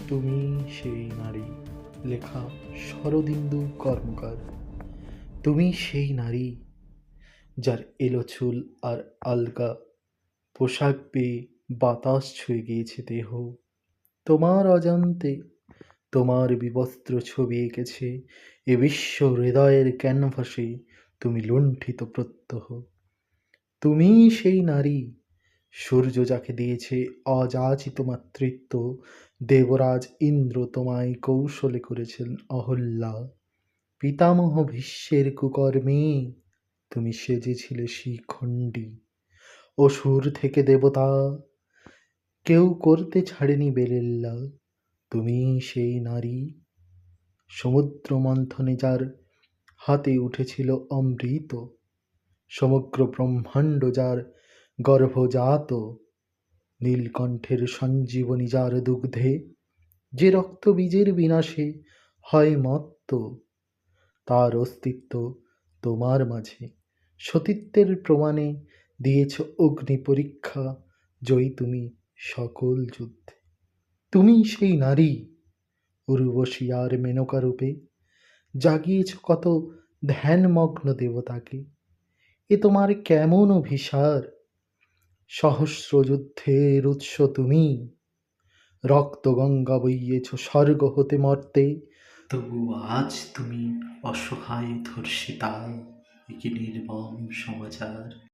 তুমি সেই নারী। লেখা শরদিন্দু কর্মকার। তুমি সেই নারী যার এলো চুল আর আলগা পোশাক পেয়ে বাতাস ছুঁয়ে গিয়েছে দেহ। তোমার অজান্তে তোমার বিবস্ত্র ছবি এঁকেছে এ বিশ্ব হৃদয়ের ক্যানভাসে। তুমি লুণ্ঠিত প্রত্যহ। তুমি সেই নারী, সূর্য যাকে দিয়েছে অযাচিত মাতৃত্ব। দেবরাজ ইন্দ্র তোমায় কৌশলে করেছেন অহল্যা। পিতামহ ভীষ্মের কুকর্মে তুমি সেজেছিলে শিখণ্ডী। অসুর থেকে দেবতা কেউ করতে ছাড়েনি বেলেল্লা। তুমি সেই নারী, সমুদ্র মন্থনে যার হাতে উঠেছিল অমৃত। সমগ্র ব্রহ্মাণ্ড যার গর্ভজাত। নীলকণ্ঠের সঞ্জীবনী যার দুগ্ধে। যে রক্তবীজের বিনাশে হয় মত্ত, তার অস্তিত্ব তোমার মাঝে। সতীত্বের প্রমাণে দিয়েছ অগ্নি পরীক্ষা। জয়ী তুমি সকল যুদ্ধে। তুমি সেই নারী, উর্বশী আর মেনকা রূপে জাগিয়েছ কত ধ্যানমগ্ন দেবতাকে। এ তোমার কেমন অভিসার! সহস্র যুদ্ধের উৎস তুমি, রক্ত গঙ্গা বইয়েছ স্বর্গ হতে মর্তে। তবু আজ তুমি অসহায় ধর্ষিতা। এ কি নির্মম সমাচার!